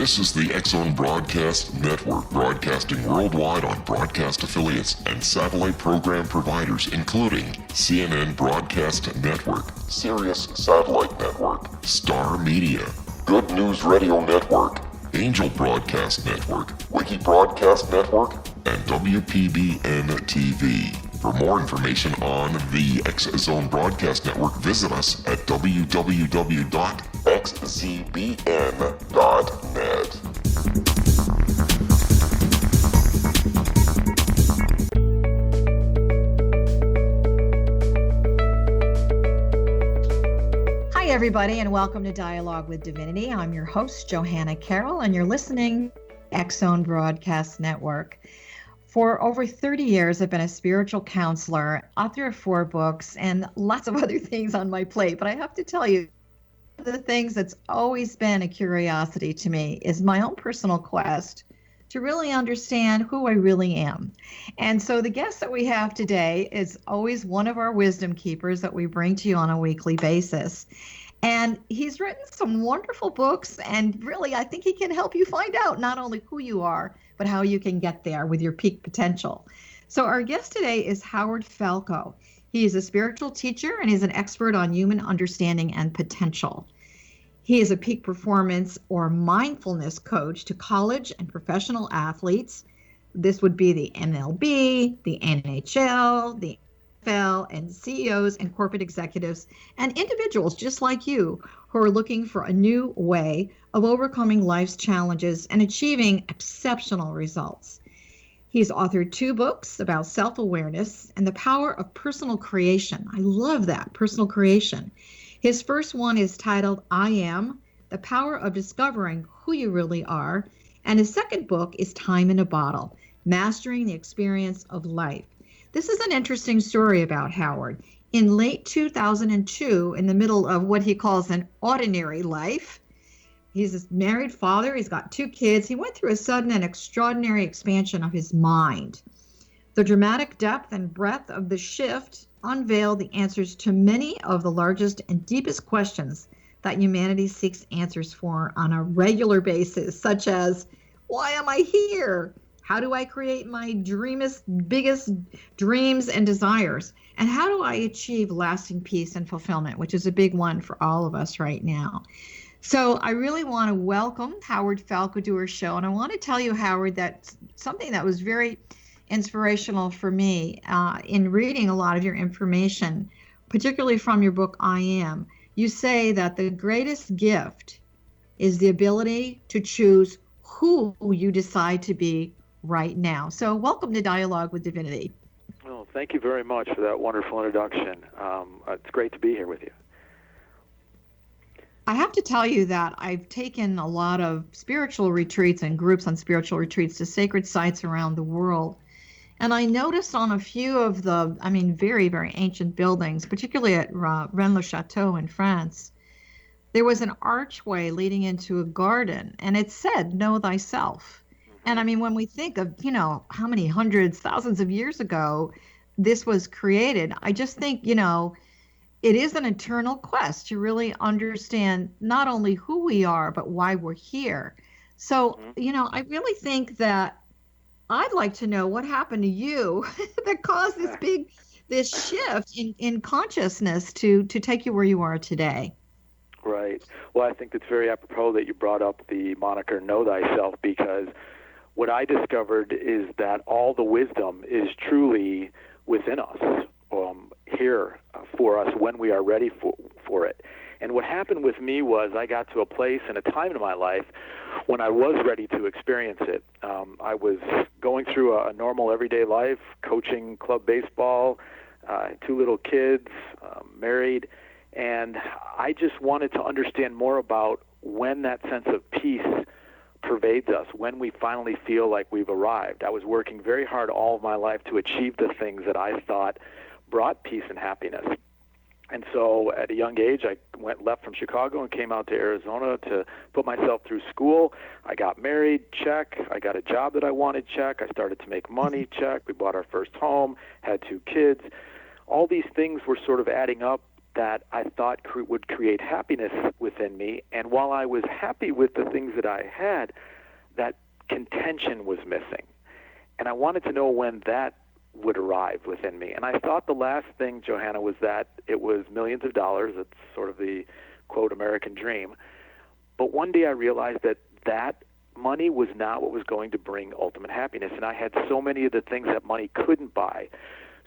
This is the X-Zone Broadcast Network, broadcasting worldwide on broadcast affiliates and satellite program providers, including CNN Broadcast Network, Sirius Satellite Network, Star Media, Good News Radio Network, Angel Broadcast Network, Wiki Broadcast Network, and WPBN TV. For more information on the X-Zone Broadcast Network, visit us at www.xzbn.net. Hi, everybody, and welcome to Dialogue with Divinity. I'm your host, Johanna Carroll, and you're listening to X-Zone Broadcast Network. For over 30 years, I've been a spiritual counselor, author of 4 books, and lots of other things on my plate. But I have to tell you, one of the things that's always been a curiosity to me is my own personal quest to really understand who I really am. And so the guest that we have today is always one of our wisdom keepers that we bring to you on a weekly basis. And he's written some wonderful books, and really, I think he can help you find out not only who you are, but how you can get there with your peak potential. So our guest today is Howard Falco. He is a spiritual teacher, and he's an expert on human understanding and potential. He is a peak performance or mindfulness coach to college and professional athletes. This would be the MLB, the NHL, the NFL, and CEOs and corporate executives and individuals just like you who are looking for a new way of overcoming life's challenges and achieving exceptional results. He's authored 2 books about self-awareness and the power of personal creation. I love that, personal creation. His first one is titled, I Am, The Power of Discovering Who You Really Are. And his second book is Time in a Bottle, Mastering the Experience of Life. This is an interesting story about Howard. In late 2002, in the middle of what he calls an ordinary life, he's a married father, he's got 2 kids, he went through a sudden and extraordinary expansion of his mind. The dramatic depth and breadth of the shift unveiled the answers to many of the largest and deepest questions that humanity seeks answers for on a regular basis, such as, why am I here? How do I create my biggest dreams and desires? And how do I achieve lasting peace and fulfillment, which is a big one for all of us right now. So I really want to welcome Howard Falco to our show. And I want to tell you, Howard, that something that was very inspirational for me in reading a lot of your information, particularly from your book, I Am. You say that the greatest gift is the ability to choose who you decide to be right now. So welcome to Dialogue with Divinity. Well, thank you very much for that wonderful introduction. It's great to be here with you. I have to tell you that I've taken a lot of spiritual retreats and groups on spiritual retreats to sacred sites around the world. And I noticed on a few of the, very, very ancient buildings, particularly at Rennes-le-Château in France, there was an archway leading into a garden, and it said, know thyself. And when we think of, how many hundreds, thousands of years ago this was created, I just think, it is an eternal quest to really understand not only who we are, but why we're here. So, I really think that I'd like to know what happened to you that caused this shift in consciousness to take you where you are today. Right. Well, I think it's very apropos that you brought up the moniker Know Thyself, because what I discovered is that all the wisdom is truly within us, here for us when we are ready for it. And what happened with me was I got to a place and a time in my life when I was ready to experience it. I was going through a normal everyday life, coaching club baseball, 2 little kids, married, and I just wanted to understand more about when that sense of peace pervades us, when we finally feel like we've arrived. I was working very hard all of my life to achieve the things that I thought brought peace and happiness. And so at a young age, I left from Chicago and came out to Arizona to put myself through school. I got married, check. I got a job that I wanted, check. I started to make money, check. We bought our first home, had 2 kids. All these things were sort of adding up that I thought would create happiness within me. And while I was happy with the things that I had, that contention was missing. And I wanted to know when that would arrive within me. And I thought the last thing, Johanna, was that it was millions of dollars. It's sort of the, quote, American dream. But one day I realized that that money was not what was going to bring ultimate happiness. And I had so many of the things that money couldn't buy.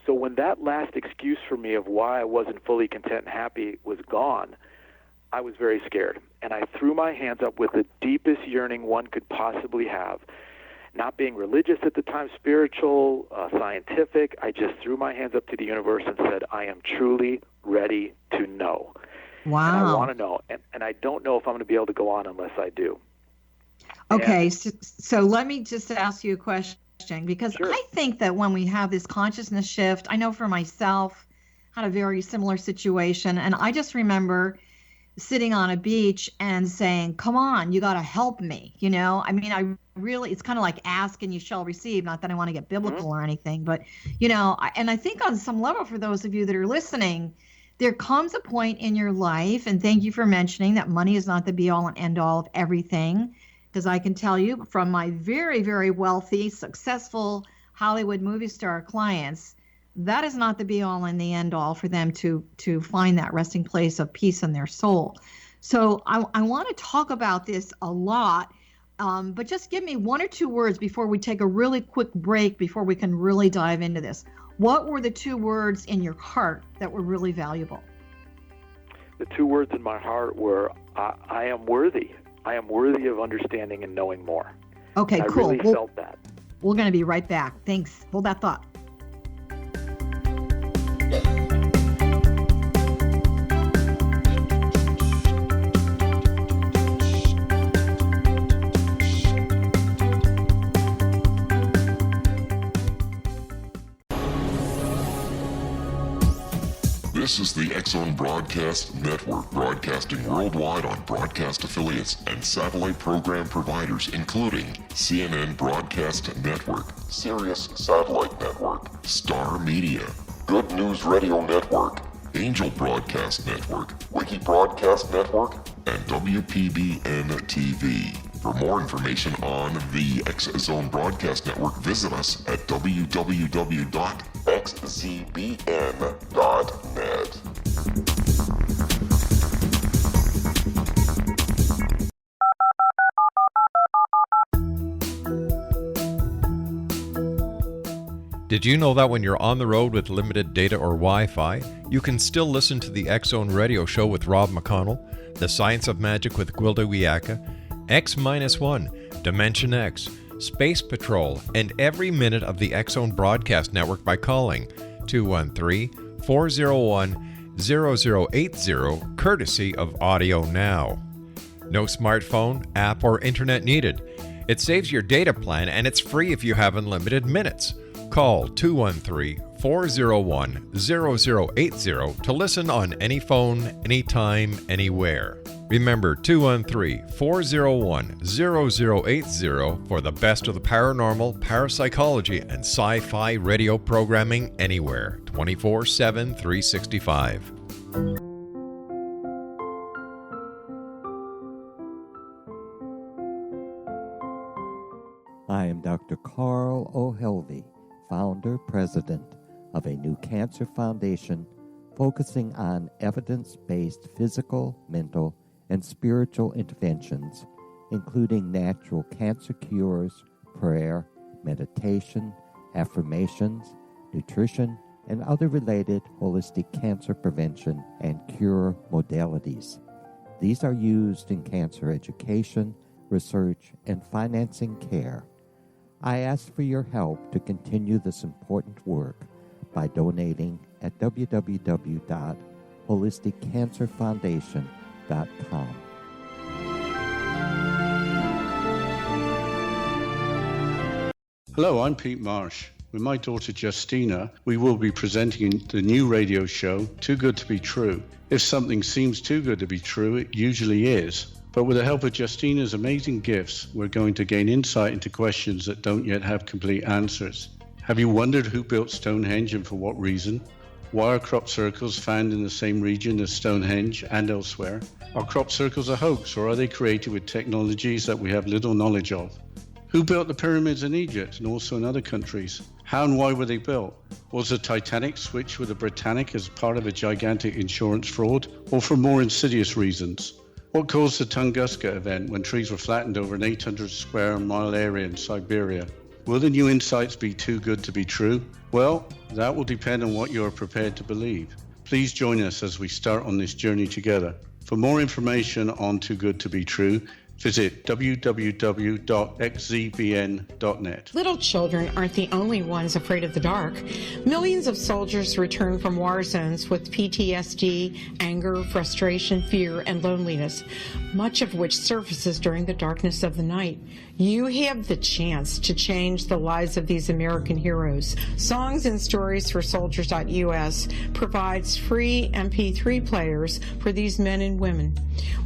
So when that last excuse for me of why I wasn't fully content and happy was gone, I was very scared. And I threw my hands up with the deepest yearning one could possibly have. Not being religious at the time, spiritual, scientific, I just threw my hands up to the universe and said, I am truly ready to know. Wow. And I want to know. And I don't know if I'm going to be able to go on unless I do. Okay, so let me just ask you a question, because Sure. I think that when we have this consciousness shift, I know for myself, had a very similar situation, and I just remember sitting on a beach and saying, come on, you got to help me. I mean, it's kind of like ask and you shall receive. Not that I want to get biblical or anything, but, and I think on some level, for those of you that are listening, there comes a point in your life, and thank you for mentioning that money is not the be all and end all of everything, because I can tell you from my very, very wealthy, successful Hollywood movie star clients, that is not the be all and the end all for them to find that resting place of peace in their soul. So I want to talk about this a lot, but just give me one or two words before we take a really quick break, before we can really dive into this. What were the two words in your heart that were really valuable? The two words in my heart were, I am worthy. I am worthy of understanding and knowing more. Okay, I cool. really felt that. We're going to be right back. Thanks. Hold that thought. This is the X-Zone Broadcast Network, broadcasting worldwide on broadcast affiliates and satellite program providers, including CNN Broadcast Network, Sirius Satellite Network, Star Media, Good News Radio Network, Angel Broadcast Network, Wiki Broadcast Network, and WPBN TV. For more information on the X-Zone Broadcast Network, visit us at www.xzbn.net. Did you know that when you're on the road with limited data or Wi-Fi, you can still listen to the X-Zone Radio Show with Rob McConnell, The Science of Magic with Gwilda Wiyaka, X-1, Dimension X, Space Patrol, and every minute of the X-Zone Broadcast Network by calling 213-401-0080, courtesy of Audio Now. No smartphone, app, or internet needed. It saves your data plan, and it's free if you have unlimited minutes. Call 213-401-0080 to listen on any phone, anytime, anywhere. Remember 213-401-0080 for the best of the paranormal, parapsychology, and sci-fi radio programming anywhere, 24/7, 365. I am Dr. Carl O'Helvey, founder, president of a new cancer foundation focusing on evidence-based physical, mental, and spiritual interventions, including natural cancer cures, prayer, meditation, affirmations, nutrition, and other related holistic cancer prevention and cure modalities. These are used in cancer education, research, and financing care. I ask for your help to continue this important work by donating at www.holisticcancerfoundation.com. Hello, I'm Pete Marsh. With my daughter Justina, we will be presenting the new radio show, Too Good to Be True. If something seems too good to be true, it usually is. But with the help of Justina's amazing gifts, we're going to gain insight into questions that don't yet have complete answers. Have you wondered who built Stonehenge and for what reason? Why are crop circles found in the same region as Stonehenge and elsewhere? Are crop circles a hoax, or are they created with technologies that we have little knowledge of? Who built the pyramids in Egypt and also in other countries? How and why were they built? Was the Titanic switched with the Britannic as part of a gigantic insurance fraud, or for more insidious reasons? What caused the Tunguska event when trees were flattened over an 800 square mile area in Siberia? Will the new insights be too good to be true? Well, that will depend on what you are prepared to believe. Please join us as we start on this journey together. For more information on Too Good to Be True, visit www.xzbn.net. Little children aren't the only ones afraid of the dark. Millions of soldiers return from war zones with PTSD, anger, frustration, fear, and loneliness, much of which surfaces during the darkness of the night. You have the chance to change the lives of these American heroes. Songs and Stories for Soldiers.us provides free MP3 players for these men and women.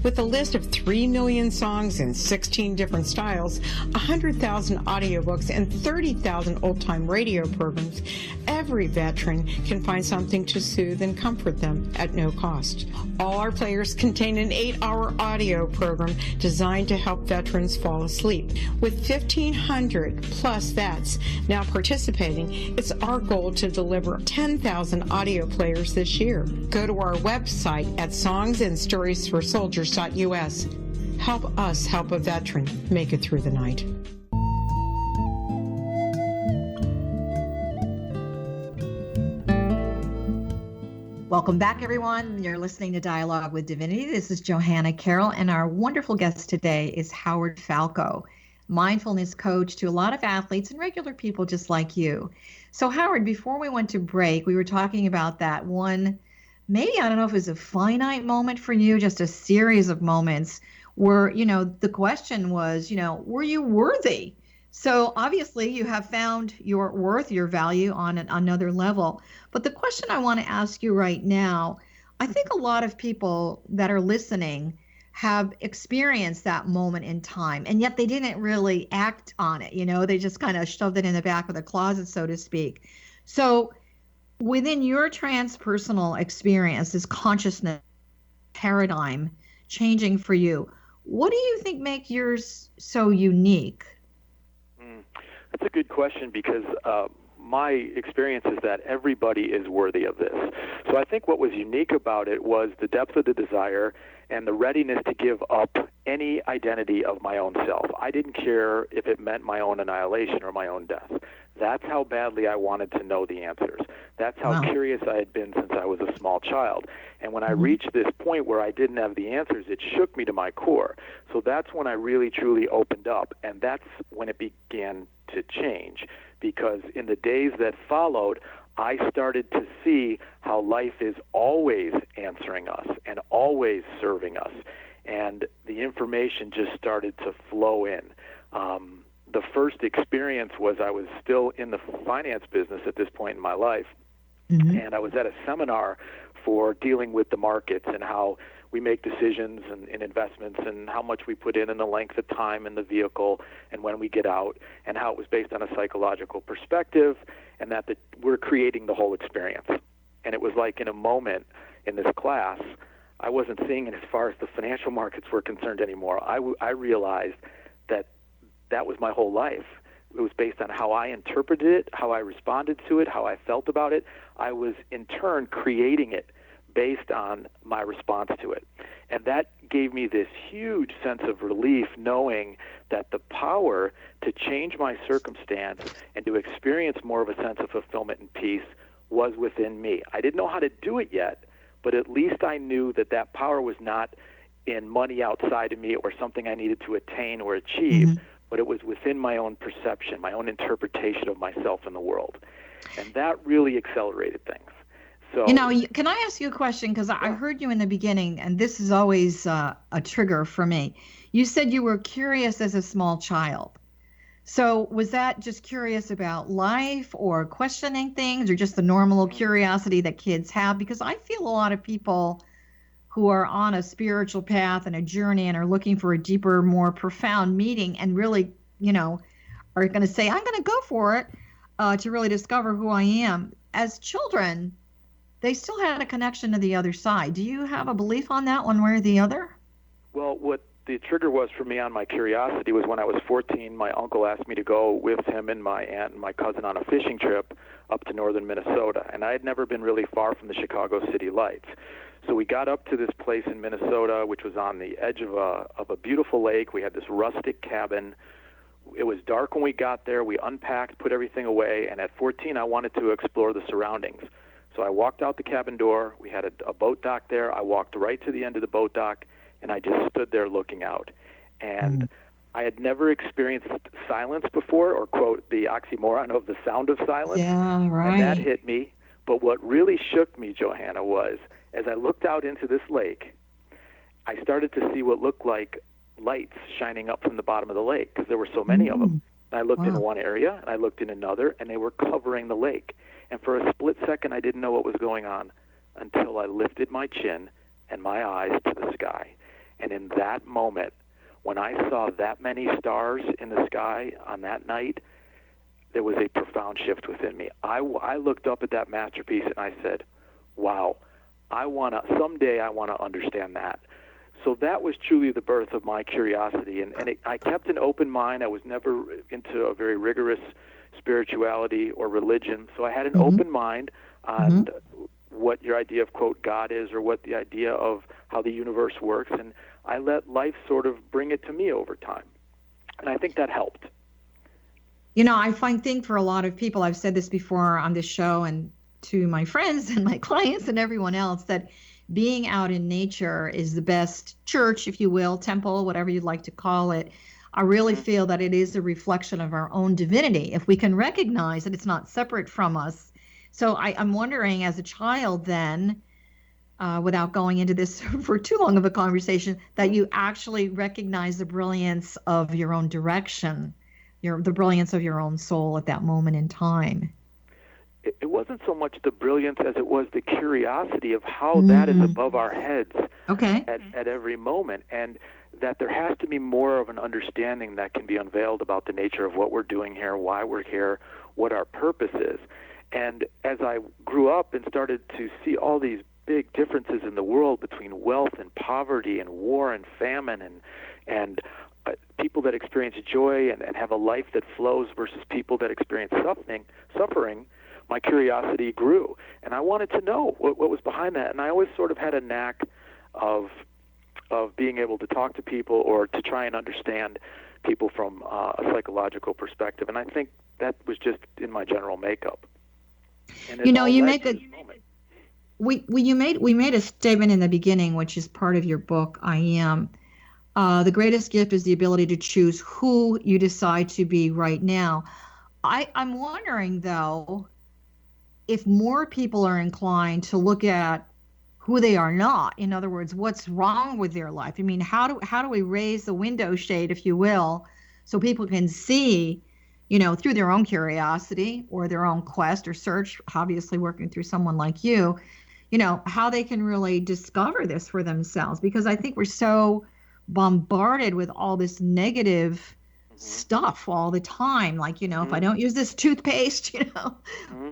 With a list of 3 million songs in 16 different styles, 100,000 audiobooks, and 30,000 old-time radio programs, every veteran can find something to soothe and comfort them at no cost. All our players contain an 8-hour audio program designed to help veterans fall asleep. With 1,500 plus vets now participating, it's our goal to deliver 10,000 audio players this year. Go to our website at songsandstoriesforsoldiers.us. Help us help a veteran make it through the night. Welcome back, everyone. You're listening to Dialogue with Divinity. This is Johanna Carroll, and our wonderful guest today is Howard Falco, mindfulness coach to a lot of athletes and regular people just like you. So, Howard, before we went to break, we were talking about that one, maybe, I don't know if it was a finite moment for you, just a series of moments where, the question was, were you worthy? So obviously you have found your worth, your value on another level. But the question I want to ask you right now, I think a lot of people that are listening have experienced that moment in time, and yet they didn't really act on it. They just kind of shoved it in the back of the closet, so to speak. So within your transpersonal experience, this consciousness paradigm changing for you, what do you think makes yours so unique? That's a good question, because my experience is that everybody is worthy of this. So I think what was unique about it was the depth of the desire and the readiness to give up any identity of my own self. I didn't care if it meant my own annihilation or my own death. That's how badly I wanted to know the answers. That's how curious I had been since I was a small child. And when I reached this point where I didn't have the answers, it shook me to my core. So that's when I really, truly opened up, and that's when it began to change. Because in the days that followed, I started to see how life is always answering us and always serving us. And the information just started to flow in. The first experience was I was still in the finance business at this point in my life, and I was at a seminar for dealing with the markets and how we make decisions in investments and how much we put in and the length of time in the vehicle and when we get out, and how it was based on a psychological perspective, and that we're creating the whole experience. And it was like in a moment in this class, I wasn't seeing it as far as the financial markets were concerned anymore. I realized that was my whole life. It was based on how I interpreted it, how I responded to it, how I felt about it. I was, in turn, creating it based on my response to it. And that gave me this huge sense of relief, knowing that the power to change my circumstance and to experience more of a sense of fulfillment and peace was within me. I didn't know how to do it yet, but at least I knew that power was not in money outside of me or something I needed to attain or achieve, but it was within my own perception, my own interpretation of myself in the world. And that really accelerated things. So, can I ask you a question? Because I heard you in the beginning, and this is always a trigger for me. You said you were curious as a small child. So was that just curious about life or questioning things, or just the normal curiosity that kids have? Because I feel a lot of people who are on a spiritual path and a journey and are looking for a deeper, more profound meaning, and really, are going to say, I'm going to go for it to really discover who I am. As children, they still had a connection to the other side. Do you have a belief on that one way or the other? Well, what the trigger was for me on my curiosity was when I was 14, my uncle asked me to go with him and my aunt and my cousin on a fishing trip up to northern Minnesota. And I had never been really far from the Chicago city lights. So we got up to this place in Minnesota, which was on the edge of a beautiful lake. We had this rustic cabin. It was dark when we got there. We unpacked, put everything away, and at 14, I wanted to explore the surroundings. So I walked out the cabin door. We had a boat dock there. I walked right to the end of the boat dock, and I just stood there looking out. And I had never experienced silence before, or, quote, the oxymoron of the sound of silence. Yeah, right. And that hit me. But what really shook me, Johanna, was as I looked out into this lake, I started to see what looked like lights shining up from the bottom of the lake because there were so many of them. And I looked in one area, and I looked in another, and they were covering the lake. And for a split second, I didn't know what was going on until I lifted my chin and my eyes to the sky. And in that moment, when I saw that many stars in the sky on that night, there was a profound shift within me. I looked up at that masterpiece, and I said, wow, someday I want to understand that. So that was truly the birth of my curiosity, and I kept an open mind. I was never into a very rigorous spirituality or religion, so I had an open mind on what your idea of, quote, God is, or what the idea of how the universe works, and I let life sort of bring it to me over time, and I think that helped. You know, I think for a lot of people, I've said this before on this show and to my friends and my clients and everyone else, that being out in nature is the best church, if you will, temple, whatever you'd like to call it. I really feel that it is a reflection of our own divinity, if we can recognize that it's not separate from us. So I'm wondering, as a child then, without going into this for too long of a conversation, that you actually recognize the brilliance of your own direction, the brilliance of your own soul at that moment in time. It wasn't so much the brilliance as it was the curiosity of how that is above our heads at every moment, and that there has to be more of an understanding that can be unveiled about the nature of what we're doing here, why we're here, what our purpose is. And as I grew up and started to see all these big differences in the world between wealth and poverty and war and famine and people that experience joy and have a life that flows versus people that experience suffering, my curiosity grew, and I wanted to know what was behind that. And I always sort of had a knack of being able to talk to people or to try and understand people from a psychological perspective. And I think that was just in my general makeup. And you know, you make we made a statement in the beginning, which is part of your book, I Am. The greatest gift is the ability to choose who you decide to be right now. I'm wondering, though, if more people are inclined to look at who they are not, in other words, what's wrong with their life. I mean, how do we raise the window shade, if you will, so people can see, you know, through their own curiosity or their own quest or search, obviously working through someone like you, you know, how they can really discover this for themselves. Because I think we're so bombarded with all this negative stuff all the time, like, you know, if I don't use this toothpaste, you know,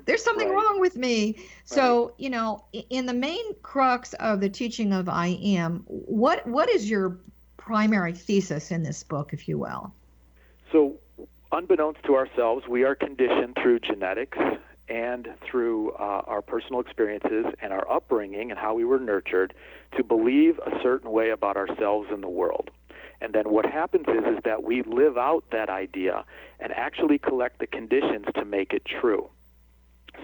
there's something wrong with me. So, you know, in the main crux of the teaching of I Am, what is your primary thesis in this book, if you will? So, unbeknownst to ourselves, we are conditioned through genetics and through our personal experiences and our upbringing and how we were nurtured to believe a certain way about ourselves and the world. And then what happens is that we live out that idea and actually collect the conditions to make it true.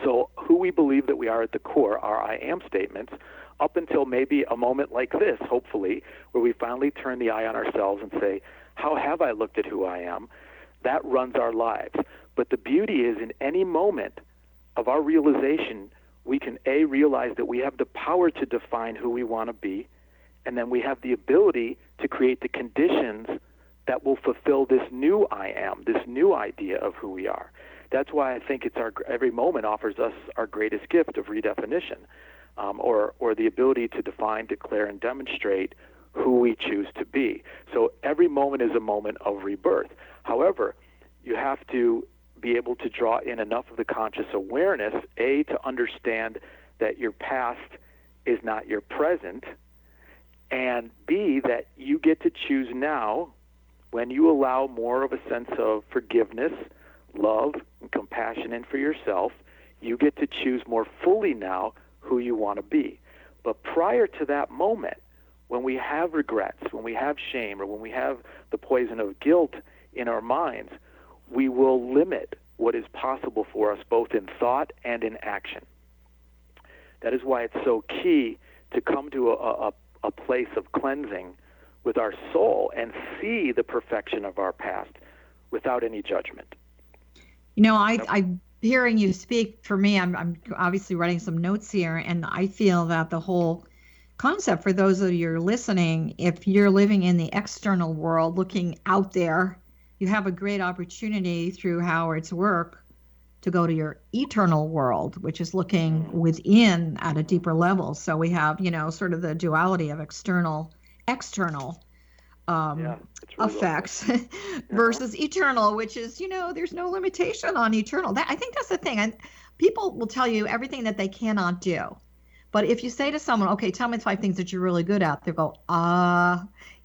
So who we believe that we are at the core are I am statements up until maybe a moment like this, hopefully, where we finally turn the eye on ourselves and say, how have I looked at who I am? That runs our lives. But the beauty is in any moment of our realization, we can realize that we have the power to define who we want to be, and then we have the ability to create the conditions that will fulfill this new I am, this new idea of who we are. That's why I think it's every moment offers us our greatest gift of redefinition, or the ability to define, declare, and demonstrate who we choose to be. So every moment is a moment of rebirth. However, you have to be able to draw in enough of the conscious awareness, to understand that your past is not your present, and B, that you get to choose now, when you allow more of a sense of forgiveness, love, and compassion in for yourself, you get to choose more fully now who you want to be. But prior to that moment, when we have regrets, when we have shame, or when we have the poison of guilt in our minds, we will limit what is possible for us both in thought and in action. That is why it's so key to come to a place of cleansing with our soul and see the perfection of our past without any judgment. You know, I'm hearing you speak. For me, I'm obviously writing some notes here, and I feel that the whole concept for those of you listening, if you're living in the external world, looking out there, you have a great opportunity through Howard's work to go to your eternal world, which is looking within at a deeper level. So we have, sort of the duality of external Really effects versus eternal, which is, there's no limitation on eternal. I think that's the thing. And people will tell you everything that they cannot do. But if you say to someone, okay, tell me 5 things that you're really good at, they'll go,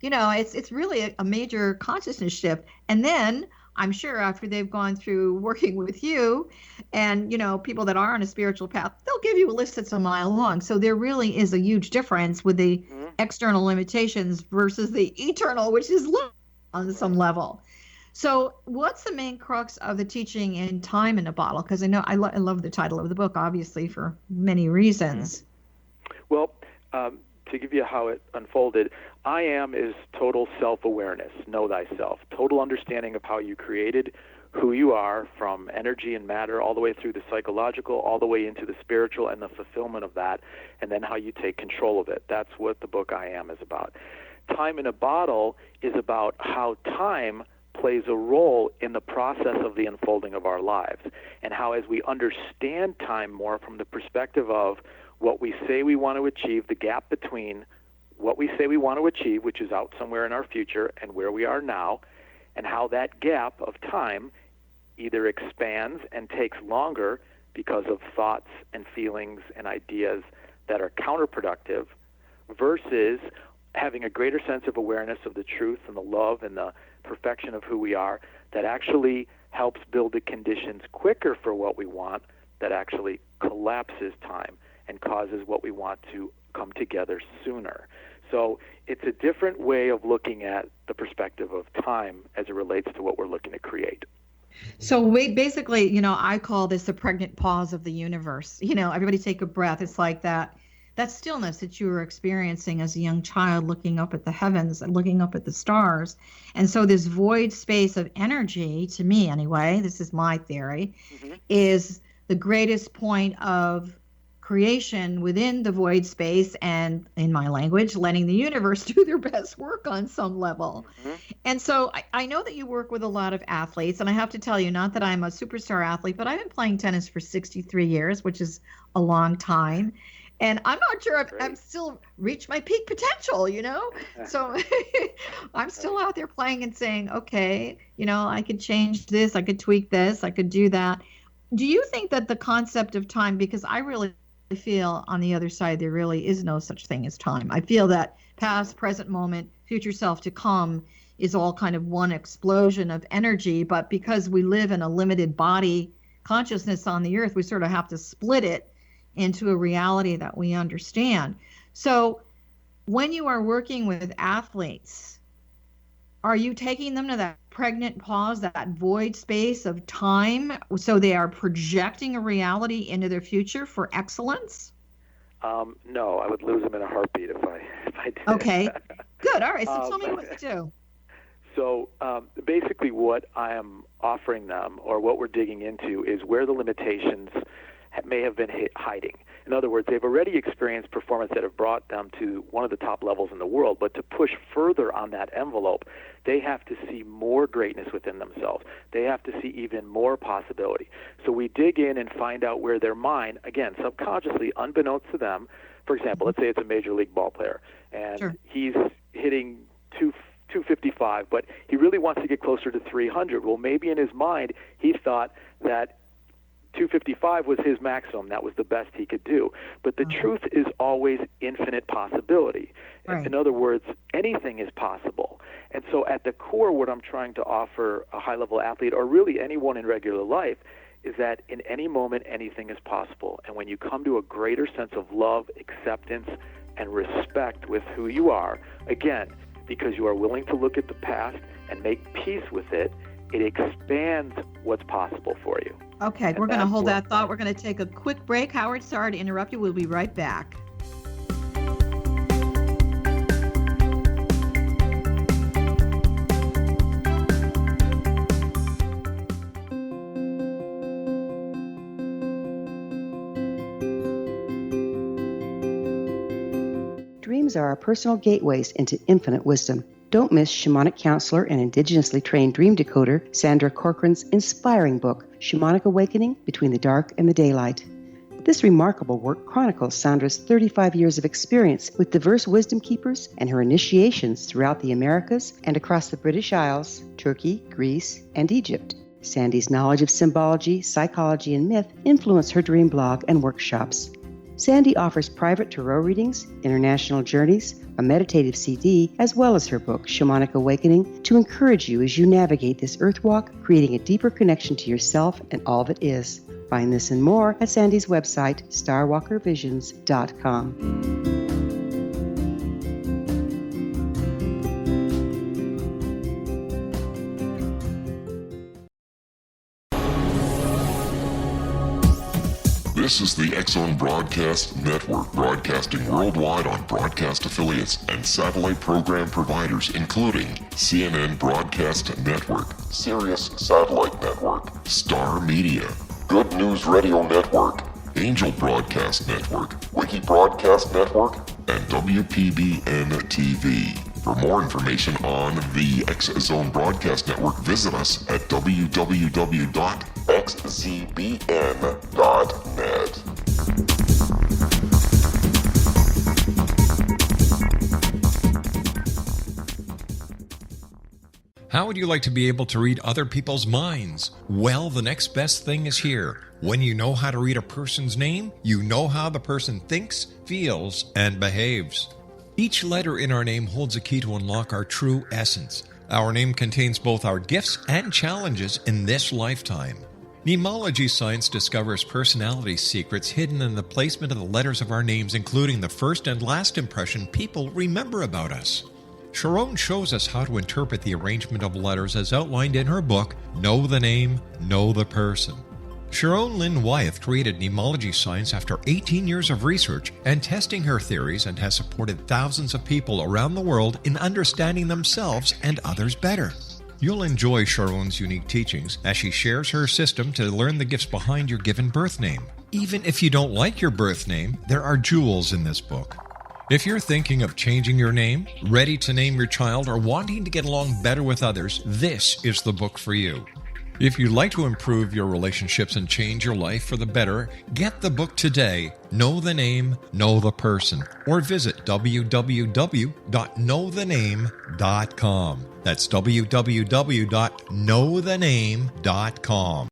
it's really a major consciousness shift. And then I'm sure after they've gone through working with you and, people that are on a spiritual path, they'll give you a list that's a mile long. So there really is a huge difference with the external limitations versus the eternal, which is on some level. So what's the main crux of the teaching in Time in a Bottle? Because I know I love the title of the book, obviously, for many reasons. Well, to give you how it unfolded, I am is total self-awareness, know thyself, total understanding of how you created who you are, from energy and matter all the way through the psychological, all the way into the spiritual and the fulfillment of that, and then how you take control of it. That's what the book I Am is about. Time in a Bottle is about how time plays a role in the process of the unfolding of our lives, and how as we understand time more from the perspective of what we say we want to achieve, the gap between what we say we want to achieve, which is out somewhere in our future, and where we are now, and how that gap of time either expands and takes longer because of thoughts and feelings and ideas that are counterproductive, versus having a greater sense of awareness of the truth and the love and the perfection of who we are, that actually helps build the conditions quicker for what we want, that actually collapses time and causes what we want to come together sooner. So it's a different way of looking at the perspective of time as it relates to what we're looking to create. So basically, I call this the pregnant pause of the universe. Everybody take a breath. It's like that stillness that you were experiencing as a young child, looking up at the heavens and looking up at the stars. And so this void space of energy, to me anyway, this is my theory, is the greatest point of creation within the void space, and in my language, letting the universe do their best work on some level. And so I know that you work with a lot of athletes, and I have to tell you, not that I'm a superstar athlete, but I've been playing tennis for 63 years, which is a long time. And I'm not sure I've still reached my peak potential, So I'm still out there playing and saying, okay, I could change this, I could tweak this, I could do that. Do you think that the concept of time, because I really feel on the other side there really is no such thing as time. I feel that past, present moment, future self to come is all kind of one explosion of energy, but because we live in a limited body consciousness on the earth, we sort of have to split it into a reality that we understand. So when you are working with athletes, are you taking them to that pregnant pause, that void space of time, so they are projecting a reality into their future for excellence? No, I would lose them in a heartbeat if I did. Okay, good. All right, so tell me what to do. So basically what I am offering them, or what we're digging into, is where the limitations may have been hiding. In other words, they've already experienced performance that have brought them to one of the top levels in the world, but to push further on that envelope, they have to see more greatness within themselves. They have to see even more possibility. So we dig in and find out where their mind, again, subconsciously, unbeknownst to them, for example, let's say it's a major league ball player, and he's hitting 255, but he really wants to get closer to 300. Well, maybe in his mind, he thought that 255 was his maximum. That was the best he could do. But the truth is always infinite possibility. Right. In other words, anything is possible. And so at the core, what I'm trying to offer a high-level athlete, or really anyone in regular life, is that in any moment, anything is possible. And when you come to a greater sense of love, acceptance, and respect with who you are, again, because you are willing to look at the past and make peace with it, it expands what's possible for you. Okay, And we're going to that's hold what- that thought. We're going to take a quick break. Howard, sorry to interrupt you. We'll be right back. Dreams are our personal gateways into infinite wisdom. Don't miss shamanic counselor and indigenously trained dream decoder Sandra Corcoran's inspiring book, Shamanic Awakening Between the Dark and the Daylight. This remarkable work chronicles Sandra's 35 years of experience with diverse wisdom keepers and her initiations throughout the Americas and across the British Isles, Turkey, Greece, and Egypt. Sandy's knowledge of symbology, psychology, and myth influence her dream blog and workshops. Sandy offers private tarot readings, international journeys, a meditative CD, as well as her book, Shamanic Awakening, to encourage you as you navigate this earth walk, creating a deeper connection to yourself and all that is. Find this and more at Sandy's website, starwalkervisions.com. This is the X-Zone Broadcast Network, broadcasting worldwide on broadcast affiliates and satellite program providers, including CNN Broadcast Network, Sirius Satellite Network, Star Media, Good News Radio Network, Angel Broadcast Network, Wiki Broadcast Network, and WPBN TV. For more information on the X-Zone Broadcast Network, visit us at www.xzbn.net. How would you like to be able to read other people's minds? Well, the next best thing is here. When you know how to read a person's name, you know how the person thinks, feels, and behaves. Each letter in our name holds a key to unlock our true essence. Our name contains both our gifts and challenges in this lifetime. Mnemology science discovers personality secrets hidden in the placement of the letters of our names, including the first and last impression people remember about us. Sharon shows us how to interpret the arrangement of letters as outlined in her book, Know the Name, Know the Person. Sharon Lynn Wyeth created mnemology science after 18 years of research and testing her theories, and has supported thousands of people around the world in understanding themselves and others better. You'll enjoy Sharon's unique teachings as she shares her system to learn the gifts behind your given birth name. Even if you don't like your birth name, there are jewels in this book. If you're thinking of changing your name, ready to name your child, or wanting to get along better with others, this is the book for you. If you'd like to improve your relationships and change your life for the better, get the book today, Know the Name, Know the Person, or visit www.knowthename.com. That's www.knowthename.com.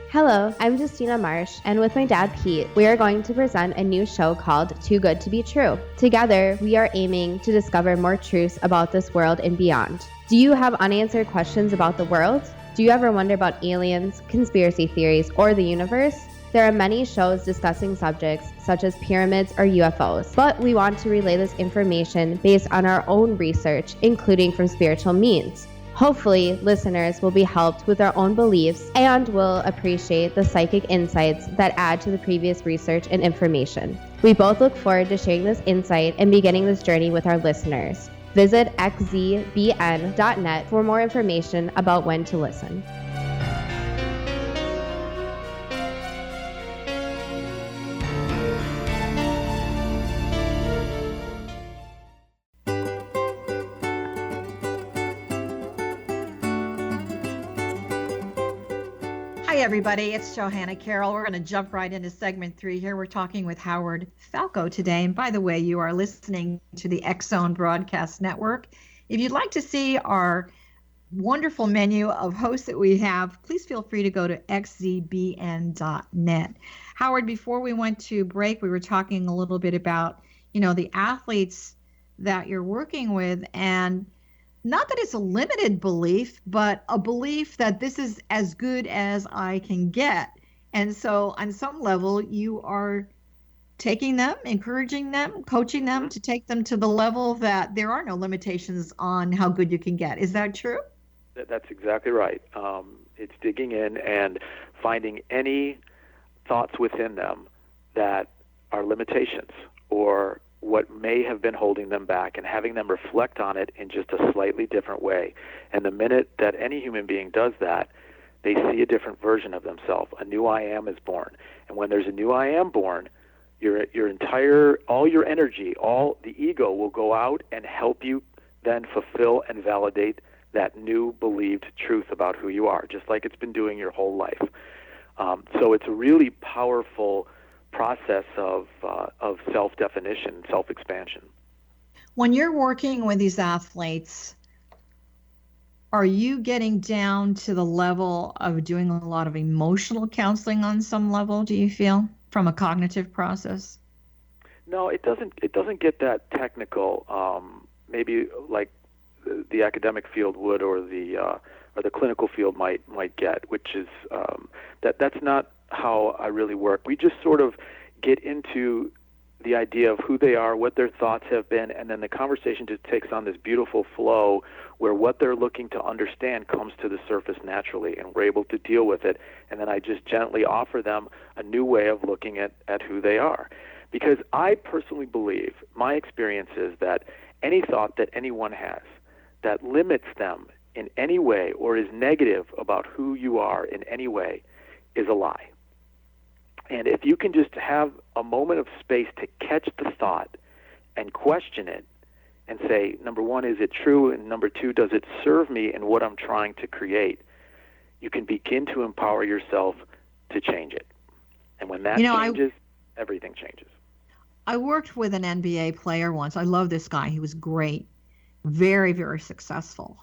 Hello, I'm Justina Marsh, and with my dad Pete, we are going to present a new show called Too Good to Be True. Together, we are aiming to discover more truths about this world and beyond. Do you have unanswered questions about the world? Do you ever wonder about aliens, conspiracy theories, or the universe? There are many shows discussing subjects such as pyramids or UFOs, but we want to relay this information based on our own research, including from spiritual means. Hopefully, listeners will be helped with their own beliefs and will appreciate the psychic insights that add to the previous research and information. We both look forward to sharing this insight and beginning this journey with our listeners. Visit xzbn.net for more information about when to listen. Hi, everybody. It's Johanna Carroll. We're going to jump right into segment 3 here. We're talking with Howard Falco today. And by the way, you are listening to the X-Zone Broadcast Network. If you'd like to see our wonderful menu of hosts that we have, please feel free to go to xzbn.net. Howard, before we went to break, we were talking a little bit about, the athletes that you're working with, and not that it's a limited belief, but a belief that this is as good as I can get. And so on some level, you are taking them, encouraging them, coaching them to take them to the level that there are no limitations on how good you can get. Is that true? That's exactly right. It's digging in and finding any thoughts within them that are limitations or what may have been holding them back, and having them reflect on it in just a slightly different way. And the minute that any human being does that, they see a different version of themselves. A new I am is born. And when there's a new I am born, all your energy, all the ego will go out and help you then fulfill and validate that new believed truth about who you are, just like it's been doing your whole life. So it's a really powerful process of self-definition, self-expansion. When you're working with these athletes, are you getting down to the level of doing a lot of emotional counseling on some level, do you feel, from a cognitive process? No, it doesn't get that technical. Maybe like the academic field would, or the clinical field might get, which is that's not how I really work. We just sort of get into the idea of who they are, what their thoughts have been, and then the conversation just takes on this beautiful flow where what they're looking to understand comes to the surface naturally, and we're able to deal with it. And then I just gently offer them a new way of looking at who they are. Because I personally believe, my experience is that any thought that anyone has that limits them in any way or is negative about who you are in any way is a lie. And if you can just have a moment of space to catch the thought and question it and say, number one, is it true? And number two, does it serve me in what I'm trying to create? You can begin to empower yourself to change it. And when that changes, everything changes. I worked with an NBA player once. I love this guy. He was great, very, very successful.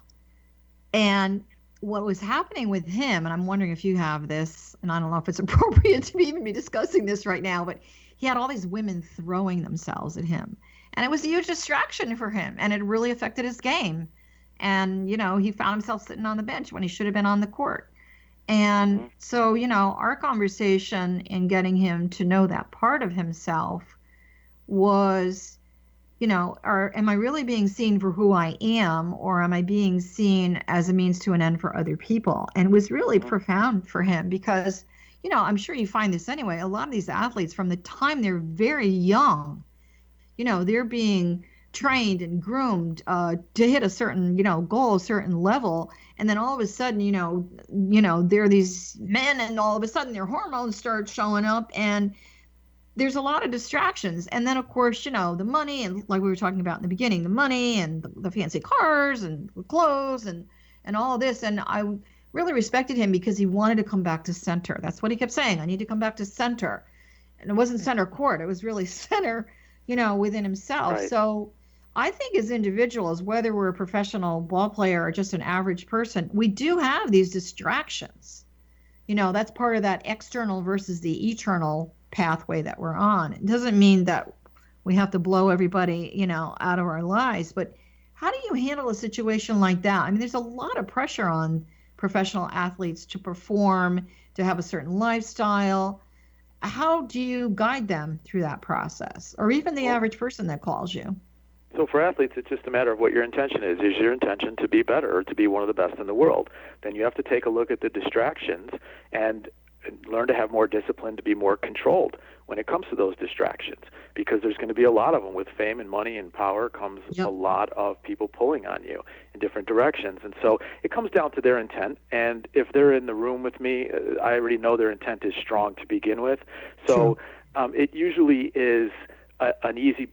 And what was happening with him, and I'm wondering if you have this, and I don't know if it's appropriate to even be discussing this right now, but he had all these women throwing themselves at him. And it was a huge distraction for him, and it really affected his game. And, he found himself sitting on the bench when he should have been on the court. And so, our conversation in getting him to know that part of himself was, am I really being seen for who I am, or am I being seen as a means to an end for other people? And it was really profound for him because, I'm sure you find this anyway, a lot of these athletes from the time they're very young, they're being trained and groomed to hit a certain, goal, a certain level. And then all of a sudden, they're these men, and all of a sudden their hormones start showing up, and there's a lot of distractions. And then, of course, the money, and like we were talking about in the beginning, the money and the fancy cars and the clothes and all of this. And I really respected him because he wanted to come back to center. That's what he kept saying. I need to come back to center. And it wasn't center court. It was really center, within himself. Right. So I think as individuals, whether we're a professional ball player or just an average person, we do have these distractions. That's part of that external versus the eternal pathway that we're on. It doesn't mean that we have to blow everybody, out of our lives, but how do you handle a situation like that? I mean, there's a lot of pressure on professional athletes to perform, to have a certain lifestyle. How do you guide them through that process, or even the average person that calls you? So for athletes, it's just a matter of what your intention is. Is your intention to be better or to be one of the best in the world? Then you have to take a look at the distractions and learn to have more discipline, to be more controlled when it comes to those distractions, because there's going to be a lot of them. With fame and money and power comes a lot of people pulling on you in different directions. And so it comes down to their intent. And if they're in the room with me, I already know their intent is strong to begin with. So it usually is an easy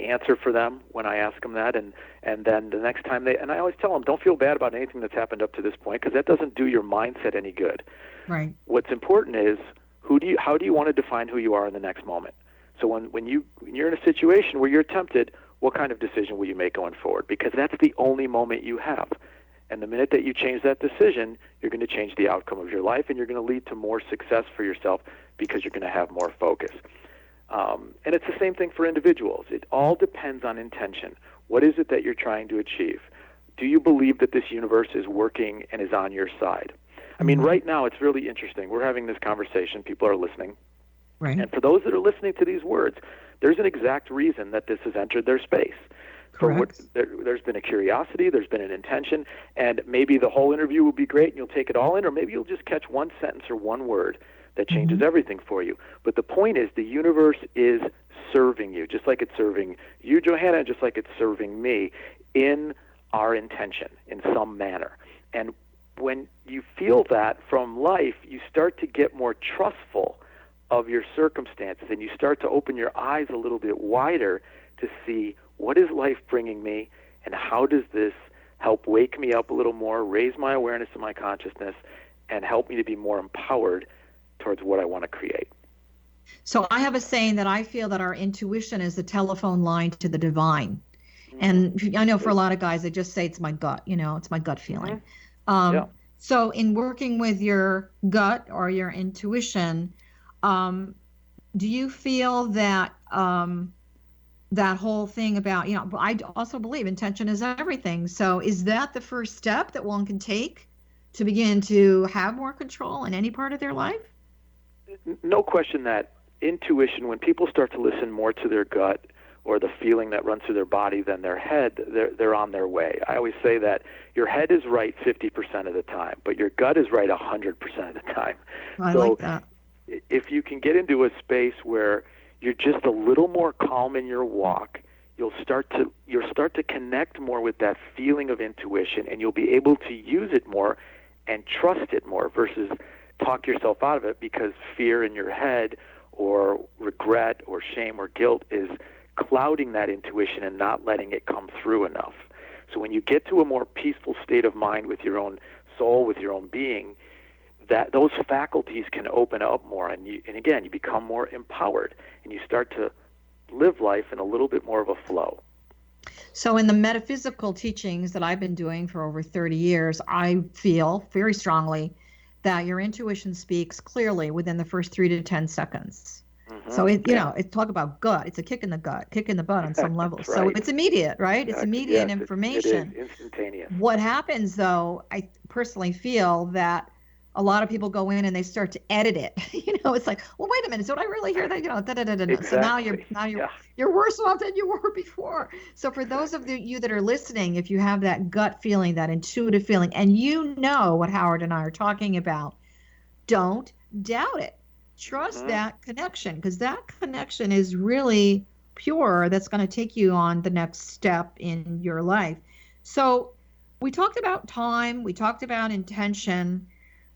answer for them when I ask them that, and then the next time and I always tell them, don't feel bad about anything that's happened up to this point, because that doesn't do your mindset any good. Right. What's important is how do you want to define who you are in the next moment? So when you're in a situation where you're tempted, what kind of decision will you make going forward? Because that's the only moment you have. And the minute that you change that decision, you're going to change the outcome of your life, and you're going to lead to more success for yourself because you're going to have more focus. And it's the same thing for individuals. It all depends on intention. What is it that you're trying to achieve? Do you believe that this universe is working and is on your side? I mean, right now it's really interesting. We're having this conversation. People are listening. Right. And for those that are listening to these words, there's an exact reason that this has entered their space. Correct. There's been a curiosity, there's been an intention, and maybe the whole interview will be great and you'll take it all in, or maybe you'll just catch one sentence or one word that changes everything for you. But the point is, the universe is serving you, just like it's serving you, Johanna, just like it's serving me, in our intention in some manner. And when you feel that from life, you start to get more trustful of your circumstances, and you start to open your eyes a little bit wider to see, what is life bringing me, and how does this help wake me up a little more, raise my awareness and my consciousness, and help me to be more empowered towards what I want to create. So I have a saying that I feel that our intuition is the telephone line to the divine. And I know for a lot of guys, they just say it's my gut, it's my gut feeling. So in working with your gut or your intuition, do you feel that that whole thing about, I also believe intention is everything. So is that the first step that one can take to begin to have more control in any part of their life? No question that intuition, when people start to listen more to their gut or the feeling that runs through their body than their head, they're on their way. I always say that your head is right 50% of the time, but your gut is right 100% of the time. I like that. If you can get into a space where you're just a little more calm in your walk, you'll start to connect more with that feeling of intuition, and you'll be able to use it more and trust it more versus talk yourself out of it because fear in your head or regret or shame or guilt is clouding that intuition and not letting it come through enough. So when you get to a more peaceful state of mind with your own soul, with your own being, that those faculties can open up more, and again, you become more empowered, and you start to live life in a little bit more of a flow. So in the metaphysical teachings that I've been doing for over 30 years, I feel very strongly that your intuition speaks clearly within the first 3 to 10 seconds. So it's talk about gut. It's a kick in the gut, kick in the butt on some level. So it's immediate, right? It's immediate information. It is instantaneous. What happens, though, I personally feel that a lot of people go in and they start to edit it. It's like, well, wait a minute, did I really hear that? Exactly. So now you're worse off than you were before. So for those of you that are listening, if you have that gut feeling, that intuitive feeling, and you know what Howard and I are talking about, don't doubt it. Trust that connection, because that connection is really pure. That's going to take you on the next step in your life. So we talked about time. We talked about intention.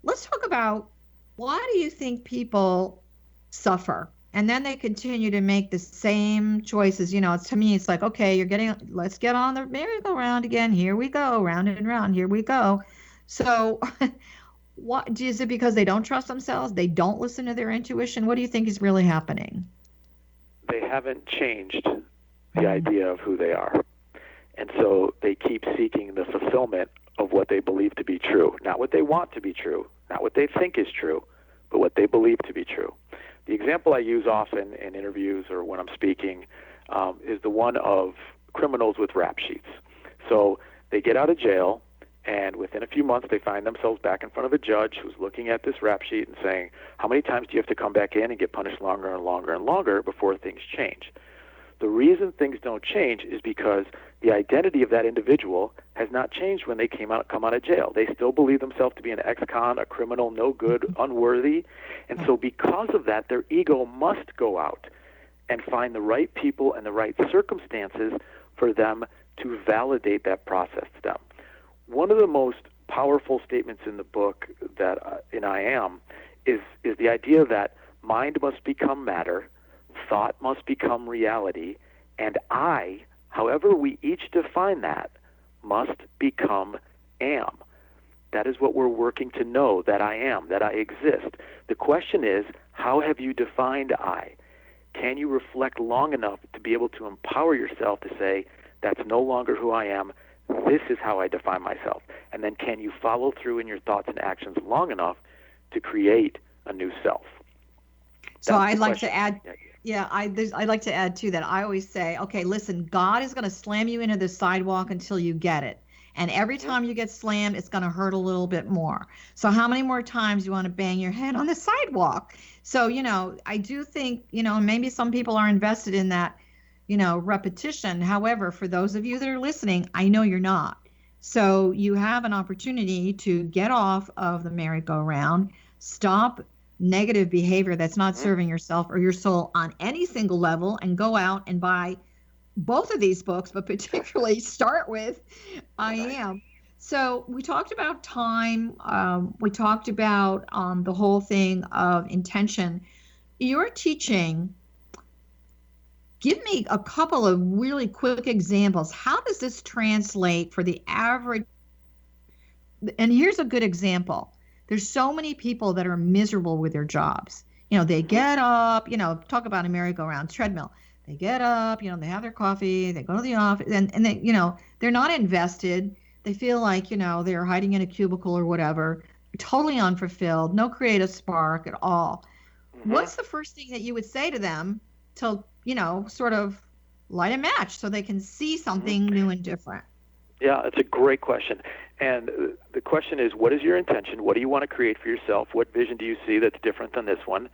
Let's talk about, why do you think people suffer? And then they continue to make the same choices. To me, it's like, okay, let's get on the merry-go-round again. Here we go, round and round. Here we go. So what is it? Because they don't trust themselves? They don't listen to their intuition? What do you think is really happening? They haven't changed the idea of who they are. And so they keep seeking the fulfillment of what they believe to be true. Not what they want to be true, not what they think is true, but what they believe to be true. The example I use often in interviews or when I'm speaking is the one of criminals with rap sheets. So they get out of jail, and within a few months they find themselves back in front of a judge who's looking at this rap sheet and saying, how many times do you have to come back in and get punished longer and longer and longer before things change? The reason things don't change is because the identity of that individual has not changed when they come out of jail. They still believe themselves to be an ex-con, a criminal, no good, unworthy. And so because of that, their ego must go out and find the right people and the right circumstances for them to validate that process to them. One of the most powerful statements in the book that in I Am is the idea that mind must become matter, thought must become reality, and I, however we each define that, must become am. That is what we're working to know, that I am, that I exist. The question is, how have you defined I? can you reflect long enough to be able to empower yourself to say, that's no longer who I am, this is how I define myself? And then can you follow through in your thoughts and actions long enough to create a new self? So That's I'd the like question. to add, I'd like to add to that. I always say, okay, listen, God is going to slam you into the sidewalk until you get it. And every time you get slammed, it's going to hurt a little bit more. So how many more times do you want to bang your head on the sidewalk? So, I do think, maybe some people are invested in that, repetition. However, for those of you that are listening, I know you're not. So you have an opportunity to get off of the merry-go-round, stop negative behavior that's not serving yourself or your soul on any single level, and go out and buy both of these books, but particularly start with I Am. So we talked about time. We talked about the whole thing of intention. You're teaching. Give me a couple of really quick examples. How does this translate for the average? And here's a good example. There's so many people that are miserable with their jobs. They get up, talk about a merry-go-round treadmill. They get up, they have their coffee, they go to the office, and they, they're not invested. They feel like, they're hiding in a cubicle or whatever, totally unfulfilled, no creative spark at all. What's the first thing that you would say to them to, sort of light a match so they can see something new and different? Yeah, it's a great question. And the question is, what is your intention? What do you want to create for yourself? What vision do you see that's different than this one?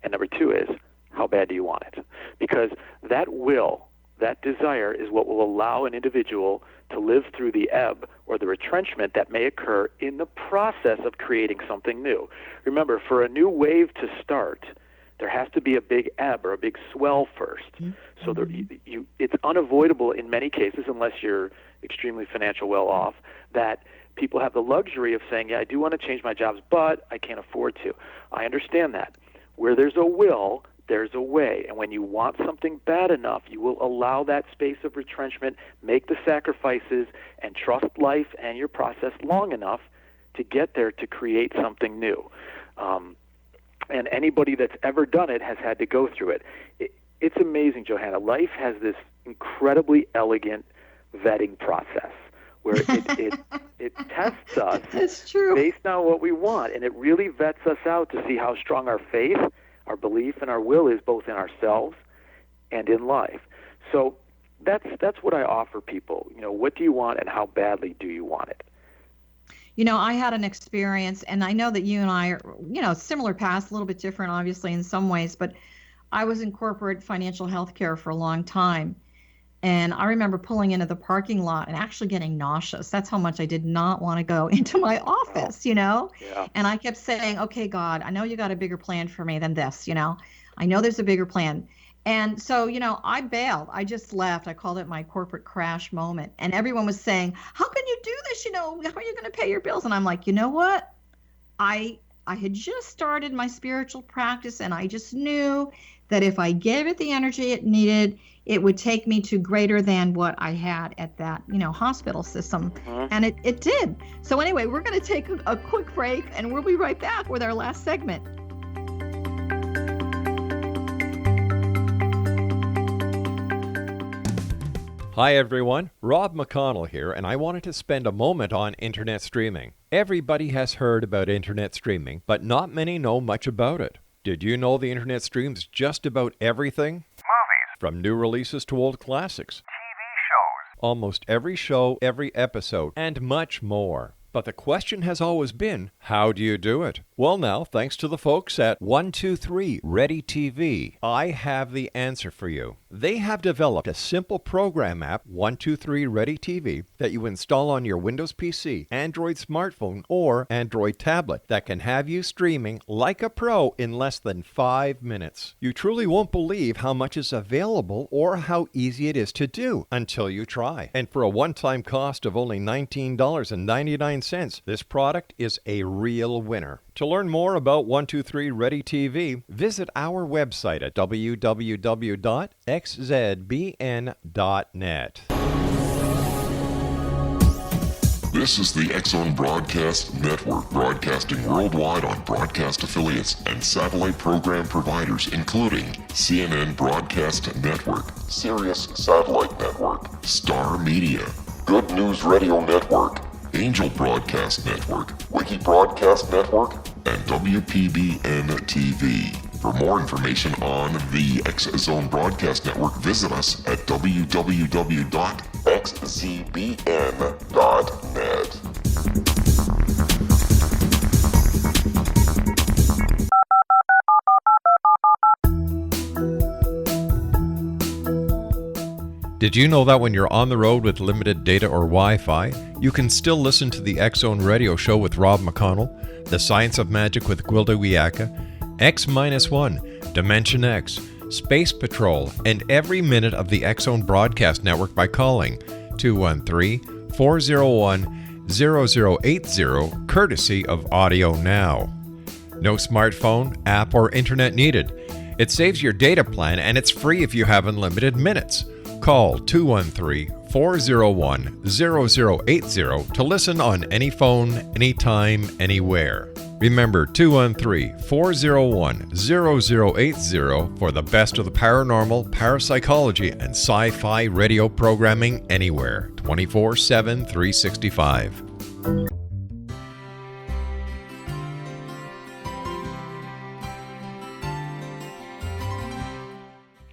And number two is, how bad do you want it? Because that will, that desire is what will allow an individual to live through the ebb or the retrenchment that may occur in the process of creating something new. Remember, for a new wave to start, there has to be a big ebb or a big swell first. So it's unavoidable in many cases, unless you're extremely financial well off, that people have the luxury of saying, yeah, I do want to change my jobs, but I can't afford to. I understand that. Where there's a will, there's a way. And when you want something bad enough, you will allow that space of retrenchment, make the sacrifices, and trust life and your process long enough to get there to create something new. And anybody that's ever done it has had to go through it. It's amazing, Johanna. Life has this incredibly elegant vetting process where it tests us That's true. based on what we want, and it really vets us out to see how strong our faith, our belief, and our will is both in ourselves and in life. So that's what I offer people. What do you want and how badly do you want it? I had an experience, and I know that you and I are, similar paths, a little bit different, obviously, in some ways, but I was in corporate financial healthcare for a long time. And I remember pulling into the parking lot and actually getting nauseous. That's how much I did not want to go into my office, Yeah. And I kept saying, okay, God, I know you got a bigger plan for me than this, I know there's a bigger plan. And so, I bailed. I just left. I called it my corporate crash moment. And everyone was saying, how can you do this? How are you going to pay your bills? And I'm like, you know what? I had just started my spiritual practice, and I just knew that if I gave it the energy it needed, it would take me to greater than what I had at that, hospital system. And it did. So anyway, we're going to take a quick break, and we'll be right back with our last segment. Hi everyone, Rob McConnell here, and I wanted to spend a moment on internet streaming. Everybody has heard about internet streaming, but not many know much about it. Did you know the internet streams just about everything? Movies. From new releases to old classics. TV shows. Almost every show, every episode, and much more. But the question has always been, how do you do it? Well now, thanks to the folks at 123 Ready TV, I have the answer for you. They have developed a simple program app, 123 Ready TV, that you install on your Windows PC, Android smartphone, or Android tablet that can have you streaming like a pro in less than 5 minutes. You truly won't believe how much is available or how easy it is to do until you try. And for a one-time cost of only $19.99, this product is a real winner. To learn more about 123 Ready TV, visit our website at www.xzbn.net. This is the X-Zone Broadcast Network, broadcasting worldwide on broadcast affiliates and satellite program providers, including CNN Broadcast Network, Sirius Satellite Network, Star Media, Good News Radio Network, Angel Broadcast Network, Wiki Broadcast Network, and WPBN TV. For more information on the X-Zone Broadcast Network, visit us at www.xzbn.net. Did you know that when you're on the road with limited data or Wi-Fi, you can still listen to the X-Zone Radio Show with Rob McConnell, The Science of Magic with Gwilda Wiyaka, X-1, Dimension X, Space Patrol, and every minute of the X-Zone Broadcast Network by calling 213-401-0080, courtesy of Audio Now. No smartphone, app, or internet needed. It saves your data plan and it's free if you have unlimited minutes. Call 213-401-0080 to listen on any phone, anytime, anywhere. Remember 213-401-0080 for the best of the paranormal, parapsychology, and sci-fi radio programming anywhere, 24/7, 365.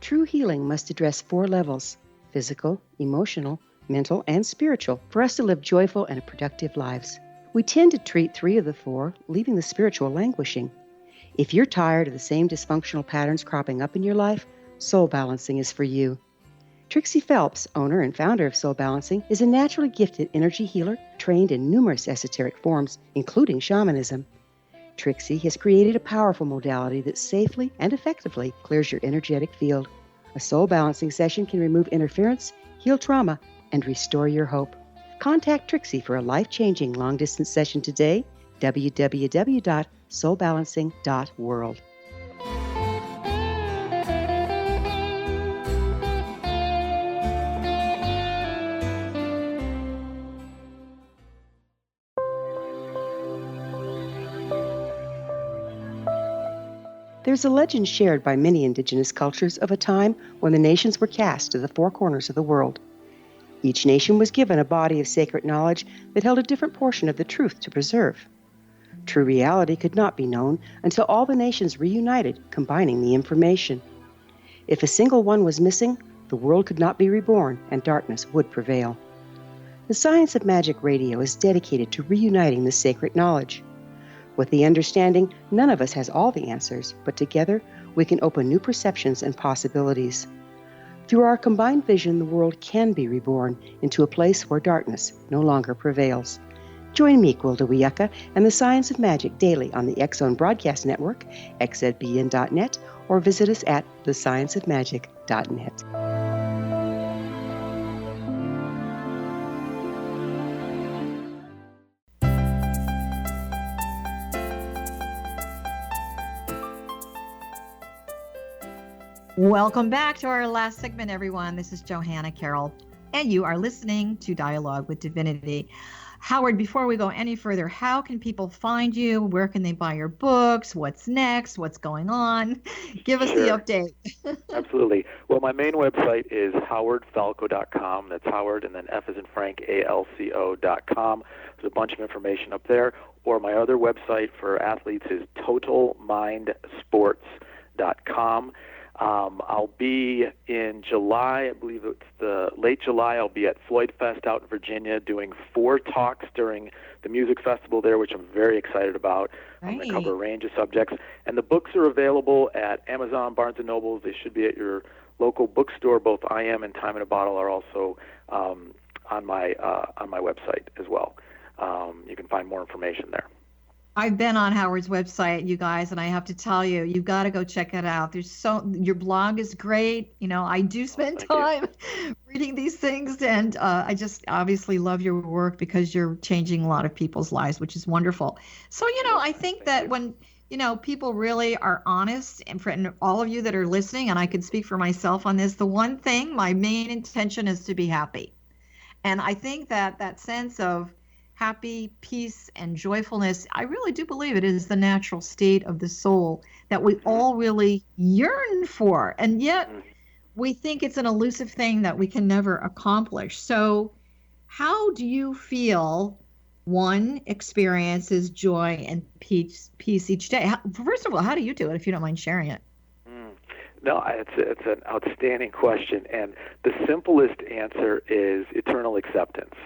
True healing must address 4 levels: physical, emotional, mental, and spiritual, for us to live joyful and productive lives. We tend to treat 3 of the 4, leaving the spiritual languishing. If you're tired of the same dysfunctional patterns cropping up in your life, Soul Balancing is for you. Trixie Phelps, owner and founder of Soul Balancing, is a naturally gifted energy healer trained in numerous esoteric forms, including shamanism. Trixie has created a powerful modality that safely and effectively clears your energetic field. A Soul Balancing session can remove interference, heal trauma, and restore your hope. Contact Trixie for a life-changing long-distance session today, www.soulbalancing.world. There's a legend shared by many indigenous cultures of a time when the nations were cast to the 4 corners of the world. Each nation was given a body of sacred knowledge that held a different portion of the truth to preserve. True reality could not be known until all the nations reunited, combining the information. If a single one was missing, the world could not be reborn and darkness would prevail. The Science of Magic Radio is dedicated to reuniting the sacred knowledge. With the understanding, none of us has all the answers, but together we can open new perceptions and possibilities. Through our combined vision, the world can be reborn into a place where darkness no longer prevails. Join me, Gwilda Wiyaka, and the Science of Magic daily on the X-Zone Broadcast Network, xzbn.net, or visit us at thescienceofmagic.net. Welcome back to our last segment, everyone. This is Johanna Carroll, and you are listening to Dialogue with Divinity. Howard, before we go any further, how can people find you? Where can they buy your books? What's next? What's going on? Give us the update. Absolutely. Well, my main website is howardfalco.com. That's Howard and then F as in Frank, ALCO.com. There's a bunch of information up there. Or my other website for athletes is totalmindsports.com. I'll be in July, I believe it's the late July, I'll be at Floyd Fest out in Virginia doing 4 talks during the music festival there, which I'm very excited about. I'm going to cover a range of subjects. And the books are available at Amazon, Barnes & Noble. They should be at your local bookstore. Both I Am and Time in a Bottle are also on my website as well. You can find more information there. I've been on Howard's website, you guys, and I have to tell you, you've got to go check it out. Your blog is great. You know, I do spend time reading these things, and I just obviously love your work because you're changing a lot of people's lives, which is wonderful. So, you know, I think that when, you know, people really are honest, and for all of you that are listening, and I can speak for myself on this, the one thing, my main intention is to be happy. And I think that that sense of happy, peace, and joyfulness, I really do believe it is the natural state of the soul that we all really yearn for. And yet we think it's an elusive thing that we can never accomplish. So how do you feel one experiences joy and peace each day? First of all, how do you do it, if you don't mind sharing it? No, it's an outstanding question, and the simplest answer is eternal acceptance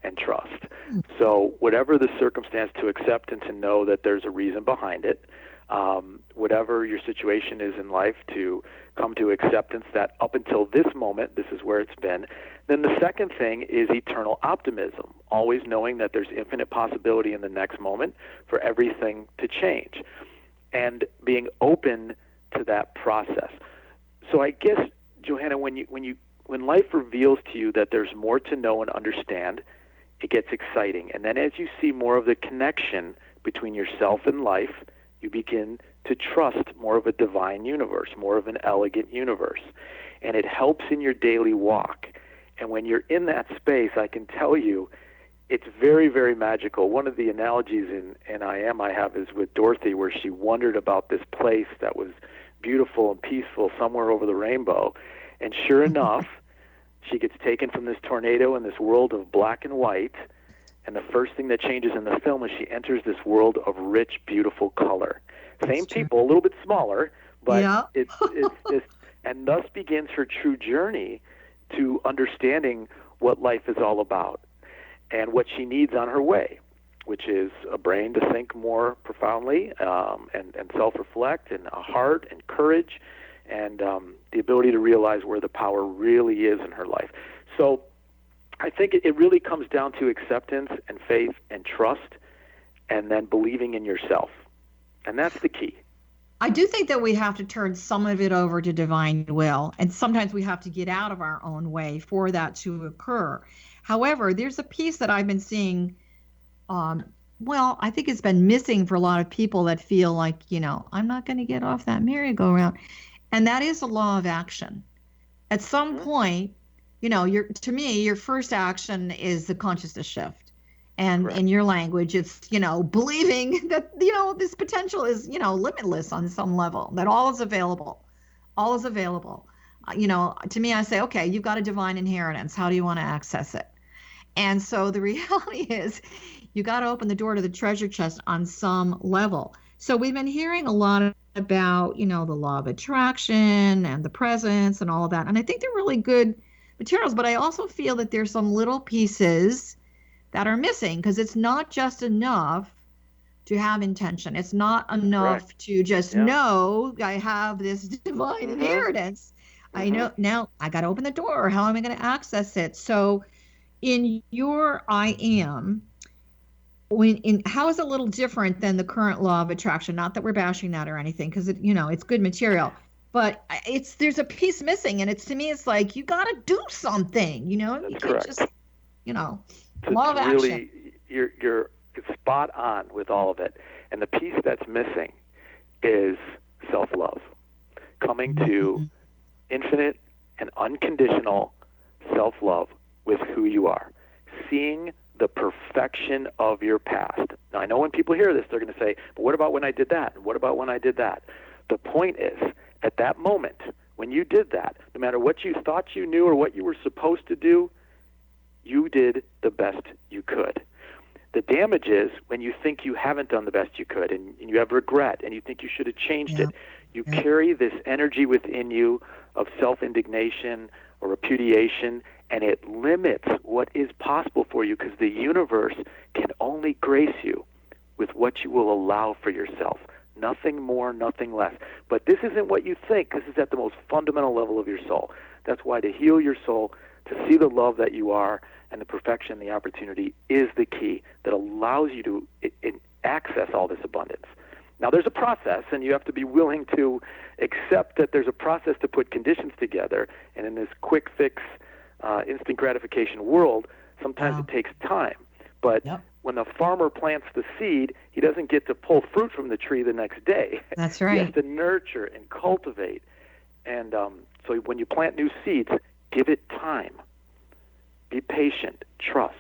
and trust. So whatever the circumstance, to accept and to know that there's a reason behind it. Whatever your situation is in life, to come to acceptance that up until this moment, this is where it's been. Then the second thing is eternal optimism, always knowing that there's infinite possibility in the next moment for everything to change, and being open to that process. So I guess, Johanna, when life reveals to you that there's more to know and understand, it gets exciting. And then as you see more of the connection between yourself and life, you begin to trust more of a divine universe, more of an elegant universe. And it helps in your daily walk. And when you're in that space, I can tell you, it's very, very magical. One of the analogies in I have is with Dorothy, where she wondered about this place that was beautiful and peaceful somewhere over the rainbow. And sure enough, she gets taken from this tornado in this world of black and white. And the first thing that changes in the film is she enters this world of rich, beautiful color. Same people, a little bit smaller, but it's just, and thus begins her true journey to understanding what life is all about and what she needs on her way, which is a brain to think more profoundly and self-reflect, and a heart and courage, and the ability to realize where the power really is in her life. So I think it really comes down to acceptance and faith and trust, and then believing in yourself. And that's the key. I do think that we have to turn some of it over to divine will, and sometimes we have to get out of our own way for that to occur. However, there's a piece that I've been seeing, I think it's been missing for a lot of people that feel like, I'm not going to get off that merry-go-round. And that is the law of action. At some point, to me, your first action is the consciousness shift. And Correct. In your language, it's, believing that, this potential is, limitless on some level, that all is available. All is available. To me, I say, okay, you've got a divine inheritance. How do you want to access it? And so the reality is you got to open the door to the treasure chest on some level. So we've been hearing a lot about, the law of attraction and the presence and all of that. And I think they're really good materials, but I also feel that there's some little pieces that are missing, because it's not just enough to have intention. It's not enough Correct. To just know I have this divine inheritance. I know now I got to open the door. How am I going to access it? So in your I am, how is it a little different than the current law of attraction? Not that we're bashing that or anything, because it's good material, but there's a piece missing, and to me it's like you got to do something. You can't correct. Just law of action. Really, you're spot on with all of it, and the piece that's missing is self-love, coming to infinite and unconditional self-love with who you are, seeing the perfection of your past. Now, I know when people hear this, they're going to say, but what about when I did that? And what about when I did that? The point is, at that moment, when you did that, no matter what you thought you knew or what you were supposed to do, you did the best you could. The damage is when you think you haven't done the best you could, and you have regret, and you think you should have changed it. You carry this energy within you of self-indignation or repudiation, and it limits what is possible for you, because the universe can only grace you with what you will allow for yourself. Nothing more, nothing less. But this isn't what you think. This is at the most fundamental level of your soul. That's why to heal your soul, to see the love that you are, and the perfection, the opportunity is the key that allows you to access all this abundance. Now, there's a process, and you have to be willing to accept that there's a process to put conditions together. And in this quick fix, instant gratification world, sometimes it takes time. But when the farmer plants the seed, he doesn't get to pull fruit from the tree the next day. That's right. He has to nurture and cultivate. And so when you plant new seeds, give it time. Be patient. Trust.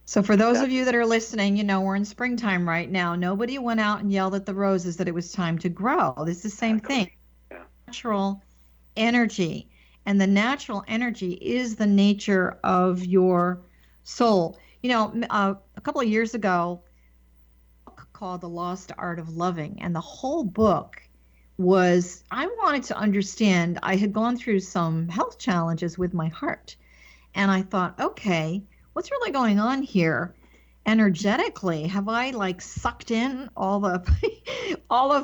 So for those of you that are listening, we're in springtime right now. Nobody went out and yelled at the roses that it was time to grow. This is the same thing. Yeah. Natural energy. And the natural energy is the nature of your soul. A couple of years ago, a book called The Lost Art of Loving. And the whole book was, I wanted to understand, I had gone through some health challenges with my heart. And I thought, okay, what's really going on here energetically? Have I sucked in all of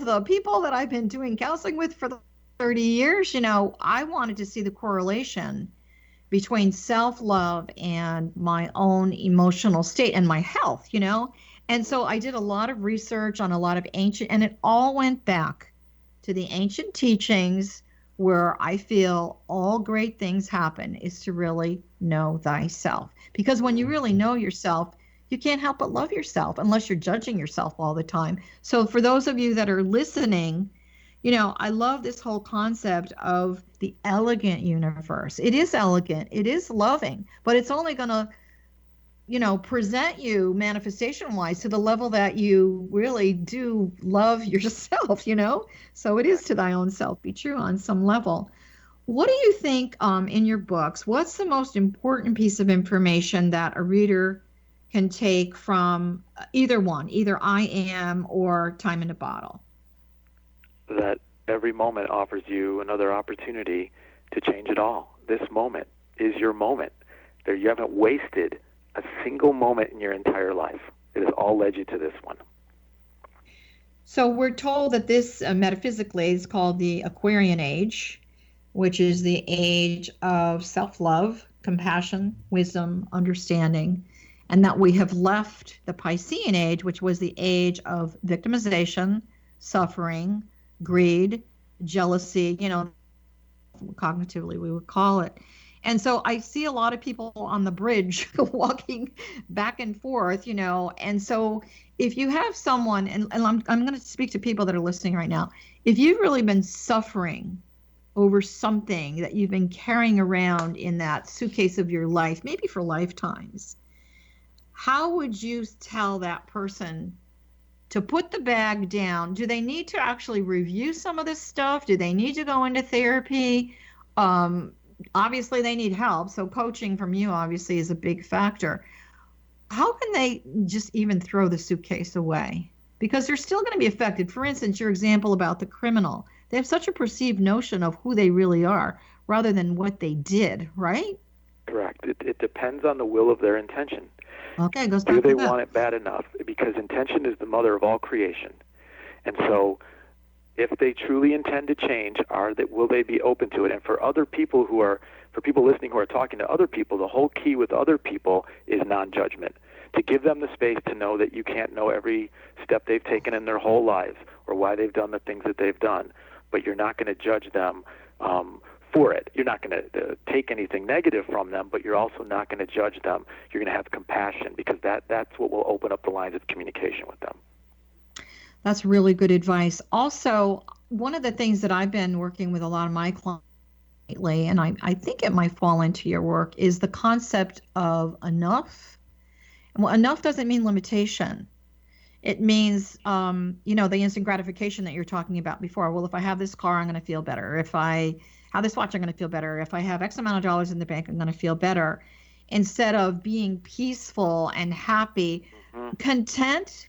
the people that I've been doing counseling with for the 30 years? I wanted to see the correlation between self-love and my own emotional state and my health, And so I did a lot of research on a lot of ancient, and it all went back to the ancient teachings where I feel all great things happen is to really know thyself. Because when you really know yourself, you can't help but love yourself unless you're judging yourself all the time. So for those of you that are listening, I love this whole concept of the elegant universe. It is elegant, it is loving, but it's only going to present you manifestation wise to the level that you really do love yourself, So it is to thy own self be true on some level. What do you think in your books, what's the most important piece of information that a reader can take from either I Am or Time in a Bottle? That every moment offers you another opportunity to change it all. This moment is your moment. You haven't wasted a single moment in your entire life. It has all led you to this one. So we're told that this metaphysically is called the Aquarian Age, which is the age of self-love, compassion, wisdom, understanding, and that we have left the Piscean Age, which was the age of victimization, suffering, greed, jealousy, cognitively we would call it. And so I see a lot of people on the bridge walking back and forth, and so if you have someone, and I'm going to speak to people that are listening right now, if you've really been suffering over something that you've been carrying around in that suitcase of your life, maybe for lifetimes, how would you tell that person to put the bag down? Do they need to actually review some of this stuff? Do they need to go into therapy? Obviously they need help, so coaching from you obviously is a big factor. How can they just even throw the suitcase away? Because they're still going to be affected. For instance, your example about the criminal, they have such a perceived notion of who they really are rather than what they did, right? Correct. It depends on the will of their intention. Okay, goes back Do they to that. want it bad enough? Because intention is the mother of all creation. And so if they truly intend to change, will they be open to it? And for other people for people listening who are talking to other people, the whole key with other people is non-judgment. To give them the space to know that you can't know every step they've taken in their whole lives or why they've done the things that they've done, but you're not going to judge them for it. You're not going to take anything negative from them, but you're also not going to judge them. You're going to have compassion, because that's what will open up the lines of communication with them. That's really good advice. Also, one of the things that I've been working with a lot of my clients lately, and I think it might fall into your work, is the concept of enough. Well, enough doesn't mean limitation. It means, the instant gratification that you're talking about before. Well, if I have this car, I'm going to feel better. If I have this watch, I'm going to feel better. If I have X amount of dollars in the bank, I'm going to feel better. Instead of being peaceful and happy, content.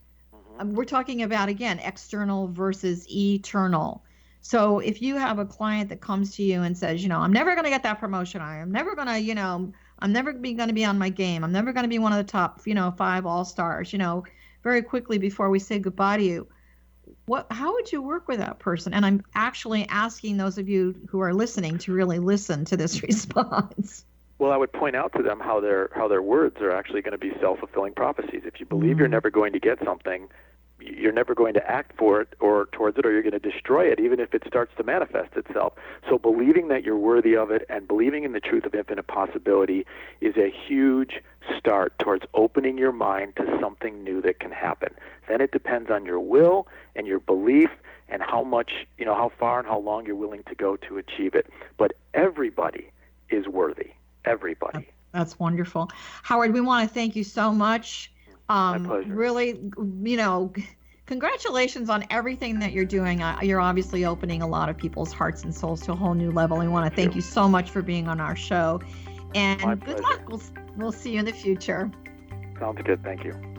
We're talking about, again, external versus eternal. So if you have a client that comes to you and says, I'm never going to get that promotion. I'm never going to, I'm never going to be on my game. I'm never going to be one of the top, 5 all-stars, very quickly before we say goodbye to you. How would you work with that person? And I'm actually asking those of you who are listening to really listen to this response. Well, I would point out to them how their words are actually going to be self-fulfilling prophecies. If you believe you're never going to get something, you're never going to act for it or towards it, or you're going to destroy it, even if it starts to manifest itself. So believing that you're worthy of it and believing in the truth of infinite possibility is a huge start towards opening your mind to something new that can happen. Then it depends on your will and your belief and how much, how far and how long you're willing to go to achieve it. But everybody is worthy. Everybody. That's wonderful. Howard, we want to thank you so much. My pleasure. Really, congratulations on everything that you're doing. You're obviously opening a lot of people's hearts and souls to a whole new level. We want to thank you so much for being on our show. And My good pleasure. luck. We'll see you in the future. Sounds good. Thank you.